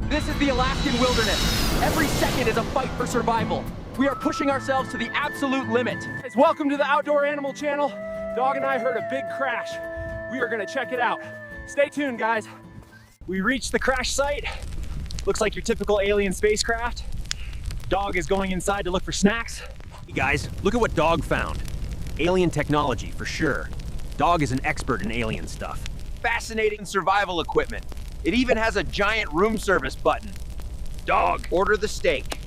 This is the Alaskan wilderness. Every second is a fight for survival. We are pushing ourselves to the absolute limit. Guys, welcome to the Outdoor Animal Channel. Dog and I heard a big crash. We are gonna check it out. Stay tuned, guys. We reached the crash site. Looks like your typical alien spacecraft. Dog is going inside to look for snacks. Hey guys, look at what Dog found. Alien technology, for sure. Dog is an expert in alien stuff. Fascinating survival equipment. It even has a giant room service button. Dog, order the steak.